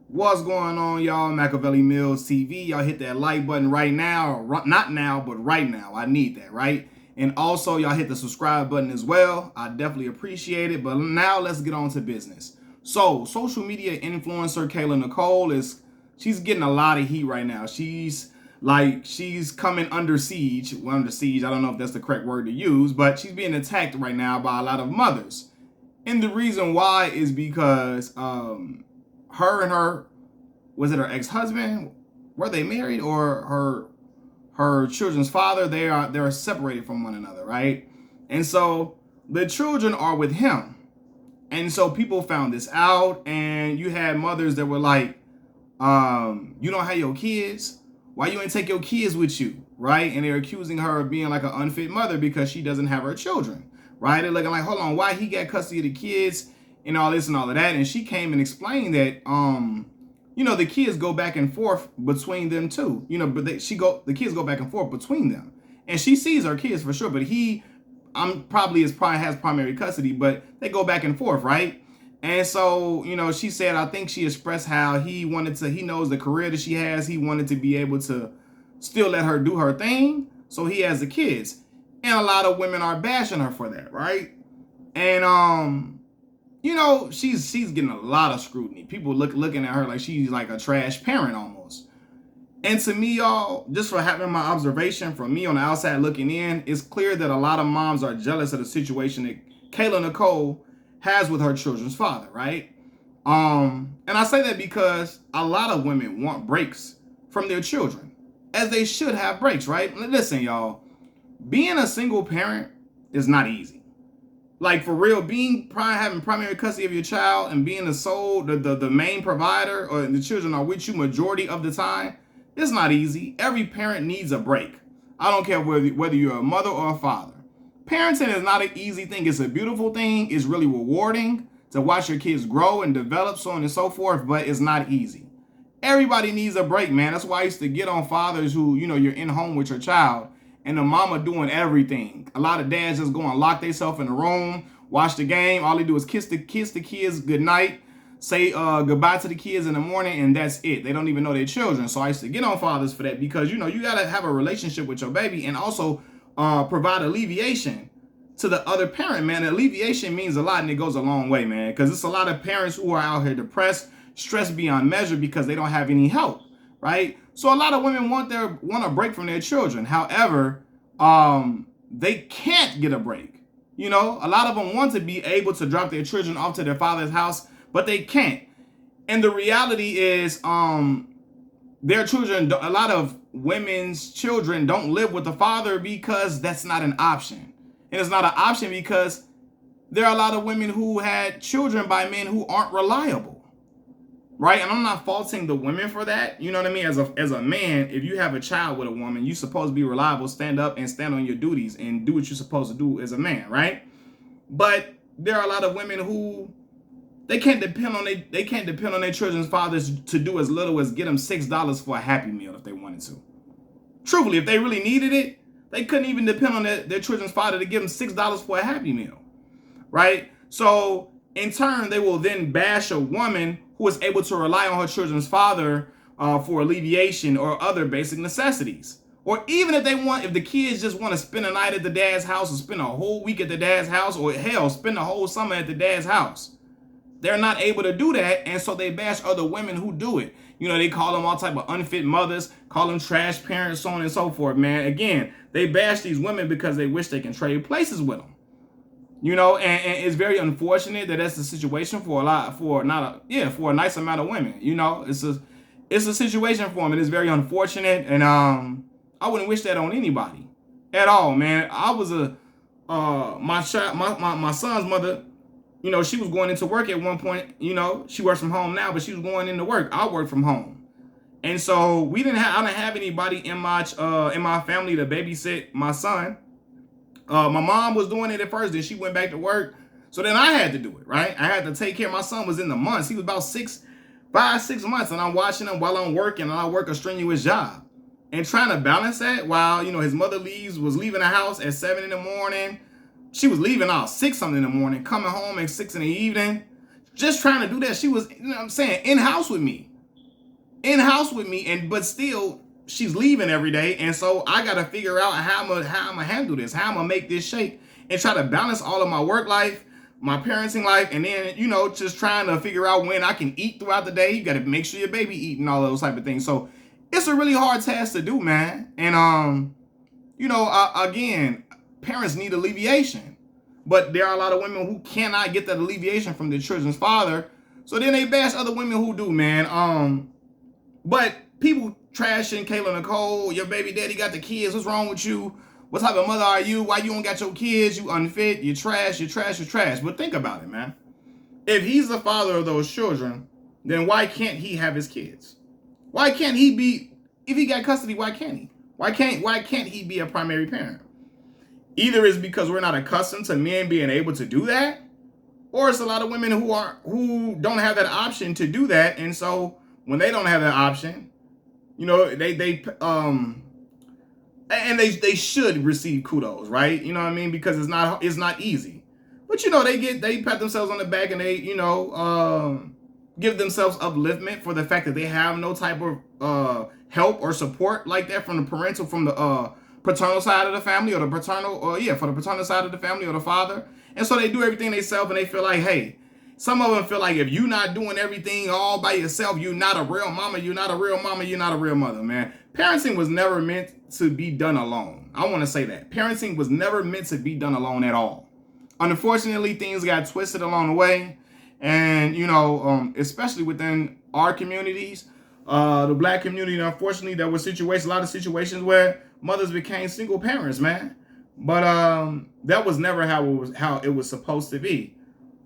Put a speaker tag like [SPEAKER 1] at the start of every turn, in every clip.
[SPEAKER 1] What's going on, y'all? Machiavelli Mills TV. Y'all hit that like button right now. Not now, but right now. I need that, right? And also, y'all hit the subscribe button as well. I definitely appreciate it. But now let's get on to business. So, social media influencer Kayla Nicole she's getting a lot of heat right now. She's coming under siege. Well, under siege, I don't know if that's the correct word to use, but she's being attacked right now by a lot of mothers. And the reason why is because her and her, was it her ex-husband? Were they married, or her children's father? They're separated from one another, right? And so the children are with him. And so people found this out, and you had mothers that were like, you don't have your kids? Why you ain't take your kids with you, right? And they're accusing her of being like an unfit mother because she doesn't have her children, right? They're looking like, hold on, why he got custody of the kids and all this and all of that? And she came and explained that, the kids go back and forth between them too, but the kids go back and forth between them, and she sees her kids for sure, but he, probably has primary custody, but they go back and forth, right? And so, she said, I think she expressed how he knows the career that she has. He wanted to be able to still let her do her thing. So he has the kids. And a lot of women are bashing her for that, right? And, she's getting a lot of scrutiny. People looking at her like she's like a trash parent almost. And to me, y'all, just for having my observation from me on the outside looking in, it's clear that a lot of moms are jealous of the situation that Kayla Nicole has with her children's father, right? And I say that because a lot of women want breaks from their children, as they should have breaks, right? Listen, y'all, being a single parent is not easy. Like, for real, having primary custody of your child and being the main provider, or the children are with you majority of the time, it's not easy. Every parent needs a break. I don't care whether you're a mother or a father. Parenting is not an easy thing. It's a beautiful thing. It's really rewarding to watch your kids grow and develop, so on and so forth, but it's not easy. Everybody needs a break, man. That's why I used to get on fathers who, you're in home with your child and the mama doing everything. A lot of dads just go and lock themselves in the room, watch the game. All they do is kiss the kids goodnight, say goodbye to the kids in the morning, and that's it. They don't even know their children. So I used to get on fathers for that because, you got to have a relationship with your baby and also provide alleviation to the other parent, man. Alleviation means a lot, and it goes a long way, man, because it's a lot of parents who are out here depressed, stressed beyond measure because they don't have any help, right? So a lot of women want a break from their children. However, they can't get a break. A lot of them want to be able to drop their children off to their father's house, but they can't. And the reality is, their children, a lot of women's children don't live with the father because that's not an option. And it's not an option because there are a lot of women who had children by men who aren't reliable, right? And I'm not faulting the women for that. You know what I mean? As a man, if you have a child with a woman, you're supposed to be reliable, stand up and stand on your duties and do what you're supposed to do as a man, right? But there are a lot of women who they can't depend on their children's fathers to do as little as get them $6 for a Happy Meal if they wanted to. Truthfully, if they really needed it, they couldn't even depend on their children's father to give them $6 for a Happy Meal, right? So in turn, they will then bash a woman who is able to rely on her children's father for alleviation or other basic necessities. Or even if the kids just want to spend a night at the dad's house or spend a whole week at the dad's house, or hell, spend the whole summer at the dad's house. They're not able to do that, and so they bash other women who do it. They call them all type of unfit mothers, call them trash parents, so on and so forth, man. Again, they bash these women because they wish they can trade places with them. And it's very unfortunate that that's the situation for a nice amount of women. It's a situation for them, and it's very unfortunate, and I wouldn't wish that on anybody at all, man. I was my son's mother. She was going into work at one point. She works from home now, but she was going into work. I work from home, and so I didn't have anybody in my family to babysit my son. My mom was doing it at first, then she went back to work. So then I had to do it, right? I had to take care. My son was in the months. He was about 5-6 months, and I'm watching him while I'm working, and I work a strenuous job, and trying to balance that while his mother was leaving the house at 7 in the morning. She was leaving out 6 something in the morning, coming home at 6 in the evening. Just trying to do that. She was, in house with me. in house with me, but still she's leaving every day, and so I gotta figure out how I'm gonna handle this, how I'm gonna make this shake, and try to balance all of my work life, my parenting life, and then just trying to figure out when I can eat throughout the day. You gotta make sure your baby eat and all those type of things. So it's a really hard task to do, man. And again, parents need alleviation. But there are a lot of women who cannot get that alleviation from their children's father. So then they bash other women who do, man. But people trashing Kayla Nicole, your baby daddy got the kids. What's wrong with you? What type of mother are you? Why you don't got your kids? You unfit. You're trash. You're trash. You're trash. But think about it, man. If he's the father of those children, then why can't he have his kids? Why can't he be, if he got custody, why can't he? Why can't he be a primary parent? Either it's because we're not accustomed to men being able to do that, or it's a lot of women who don't have that option to do that, and so when they don't have that option, they should receive kudos, right? You know what I mean? Because it's not easy, but they pat themselves on the back and they give themselves upliftment for the fact that they have no type of help or support like that from the paternal side of the family, or the for the paternal side of the family, or the father. And so they do everything themselves, and they feel like, hey, some of them feel like if you're not doing everything all by yourself, you're not a real mama, you're not a real mama, you're not a real mother, man. Parenting was never meant to be done alone. I want to say that. Parenting was never meant to be done alone at all. Unfortunately, things got twisted along the way. And, especially within our communities, the black community, unfortunately, there were a lot of situations where mothers became single parents, man. But that was never how it was supposed to be.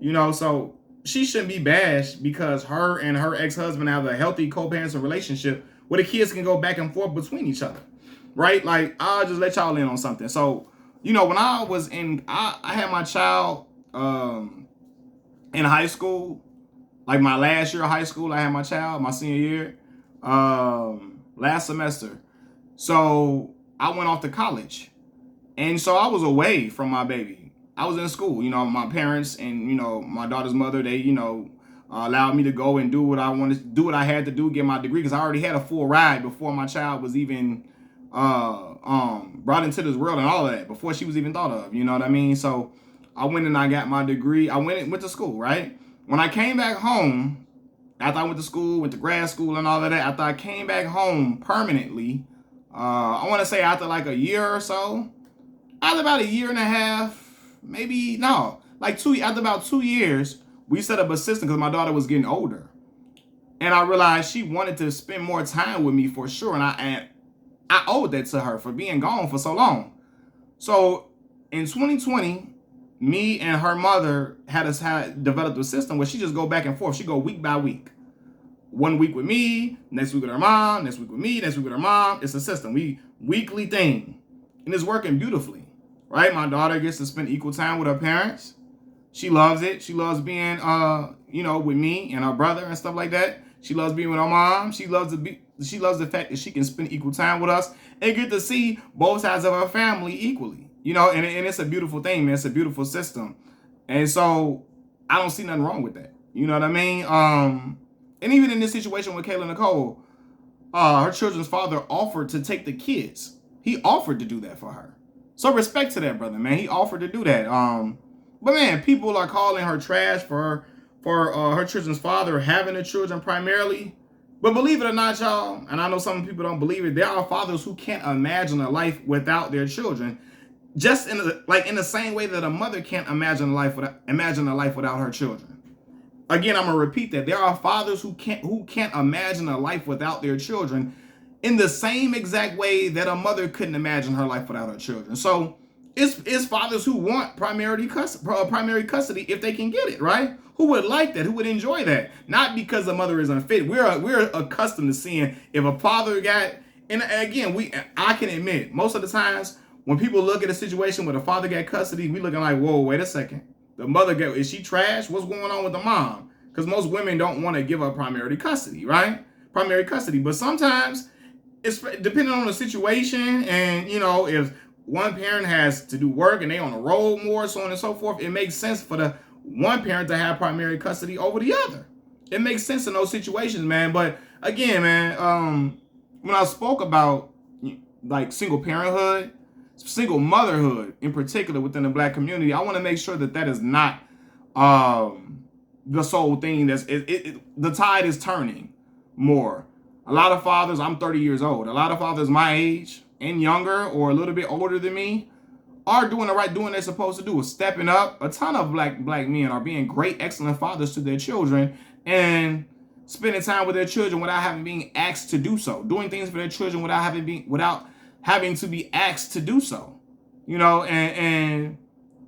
[SPEAKER 1] So she shouldn't be bashed because her and her ex-husband have a healthy co-parenting relationship where the kids can go back and forth between each other, right? Like, I'll just let y'all in on something. So, when I was I had my child in high school, like my last year of high school, I had my child, my senior year, last semester. So I went off to college. And so I was away from my baby. I was in school. My parents and, my daughter's mother, they, allowed me to go and do what I wanted to do, what I had to do, get my degree, because I already had a full ride before my child was even brought into this world and all of that, before she was even thought of. You know what I mean? So I went and I got my degree. I went to school, right? When I came back home, after I went to school, went to grad school and all of that, after I came back home permanently, I want to say after like a year or so, after about a year and a half, after about 2 years, we set up a system because my daughter was getting older. And I realized she wanted to spend more time with me for sure. And I owed that to her for being gone for so long. So in 2020, me and her mother had developed a system where she just go back and forth. She go week by week. 1 week with me, next week with her mom, next week with me, next week with her mom. It's a system. Weekly thing. And it's working beautifully. Right? My daughter gets to spend equal time with her parents. She loves it. She loves being with me and her brother and stuff like that. She loves being with her mom. She loves the fact that she can spend equal time with us and get to see both sides of her family equally. And it's a beautiful thing, man. It's a beautiful system. And so I don't see nothing wrong with that. You know what I mean? And even in this situation with Kayla Nicole, her children's father offered to take the kids. He offered to do that for her. So respect to that, brother, man. He offered to do that. But man, people are calling her trash for her children's father having the children primarily. But believe it or not, y'all, and I know some people don't believe it, there are fathers who can't imagine a life without their children. Just in the same way that a mother can't imagine a life without her children. Again, I'm gonna repeat that. There are fathers who can't imagine a life without their children in the same exact way that a mother couldn't imagine her life without her children. So it's fathers who want primary custody if they can get it, right? Who would like that? Who would enjoy that? Not because the mother is unfit. We're accustomed to seeing if a father got, and again, I can admit, most of the times when people look at a situation where the father got custody, we looking like, whoa, wait a second. The mother is she trash? What's going on with the mom? Because most women don't want to give up primary custody, right? Primary custody. But sometimes it's depending on the situation, and if one parent has to do work and they on the road more, so on and so forth, it makes sense for the one parent to have primary custody over the other. It makes sense in those situations, man. But again, man, when I spoke about like single parenthood, single motherhood in particular within the black community, I want to make sure that that is not the sole thing. The tide is turning more. A lot of fathers, I'm 30 years old. A lot of fathers my age and younger or a little bit older than me are doing the right, doing what they're supposed to do, is stepping up. A ton of black men are being great, excellent fathers to their children and spending time with their children without having been asked to do so, doing things for their children without having to be asked to do so. You know, and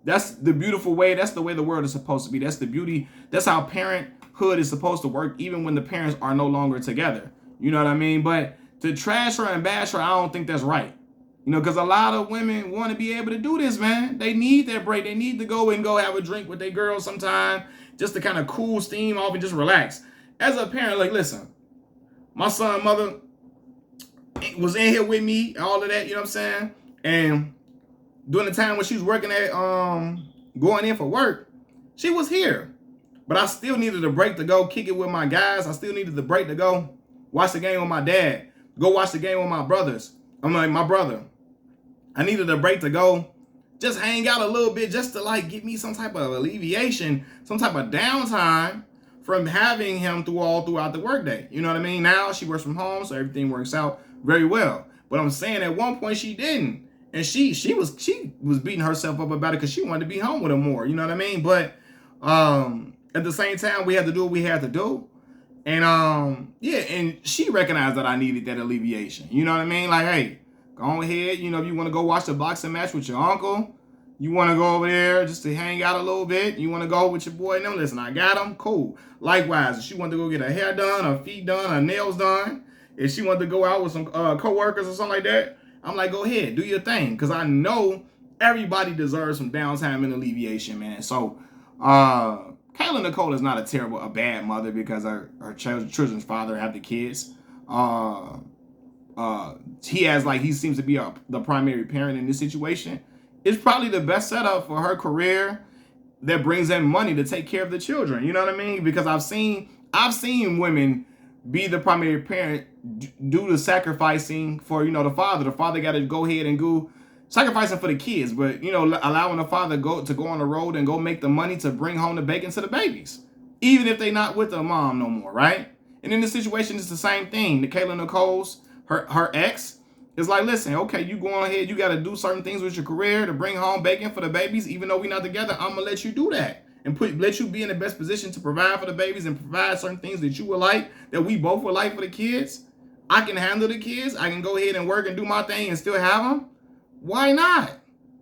[SPEAKER 1] that's the beautiful way. That's the way the world is supposed to be. That's the beauty. That's how parenthood is supposed to work, even when the parents are no longer together. You know what I mean? But to trash her and bash her, I don't think that's right. You know, because a lot of women want to be able to do this, man. They need that break. They need to go have a drink with their girls sometime just to kind of cool steam off and just relax. As a parent, like, listen, my son, mother was in here with me, all of that, you know what I'm saying? And during the time when she was working at, going in for work, she was here. But I still needed a break to go kick it with my guys. I still needed the break to go watch the game with my dad, go watch the game with my brothers. I'm like, my brother. I needed a break to go just hang out a little bit, just to like give me some type of alleviation, some type of downtime from having him throughout the workday. You know what I mean? Now she works from home, so everything works out very well. But I'm saying at one point she didn't. And she was beating herself up about it because she wanted to be home with him more. You know what I mean? But at the same time, we had to do what we had to do. And yeah, and she recognized that I needed that alleviation. You know what I mean? Like, hey, go ahead. You know, if you want to go watch the boxing match with your uncle, you want to go over there just to hang out a little bit, you want to go with your boy and them, listen, I got them, cool. Likewise, if she wanted to go get her hair done, her feet done, her nails done, if she wanted to go out with some co-workers or something like that, I'm like, go ahead, do your thing. Because I know everybody deserves some downtime and alleviation, man. So, Kayla Nicole is not a bad mother because her children's father have the kids. He seems to be the primary parent in this situation. It's probably the best setup for her career that brings in money to take care of the children. You know what I mean? Because I've seen women be the primary parent due to sacrificing for, you know, the father. The father got to go ahead and go sacrificing for the kids, but, you know, allowing the father to go on the road and go make the money to bring home the bacon to the babies, even if they're not with the mom no more, right? And in this situation, it's the same thing. The Kayla Nicole's, her ex is like, listen, okay, you go on ahead, you got to do certain things with your career to bring home bacon for the babies, even though we're not together. I'm gonna let you do that and let you be in the best position to provide for the babies and provide certain things that you would like, that we both would like for the kids. I can handle the kids. I can go ahead and work and do my thing and still have them. Why not?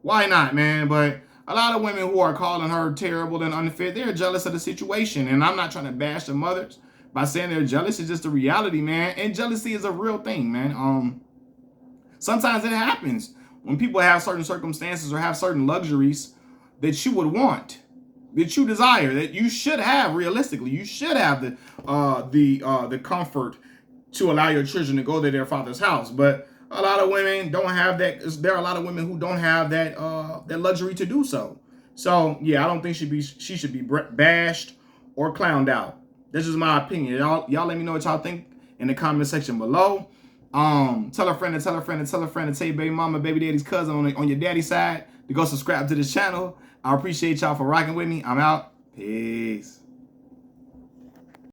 [SPEAKER 1] Why not, man? But a lot of women who are calling her terrible and unfit, they're jealous of the situation. And I'm not trying to bash the mothers by saying they're jealous. It's just a reality, man. And jealousy is a real thing, man. Sometimes it happens when people have certain circumstances or have certain luxuries that you would want, that you desire, that you should have realistically. You should have the comfort to allow your children to go to their father's house. But a lot of women don't have that. There are a lot of women who don't have that luxury to do so. So yeah, I don't think she should be bashed or clowned out. This is my opinion. Y'all let me know what y'all think in the comment section below. Tell a friend to tell a friend to tell a friend to tell your baby mama, baby daddy's cousin on your daddy's side to go subscribe to this channel. I appreciate y'all for rocking with me. I'm out. Peace.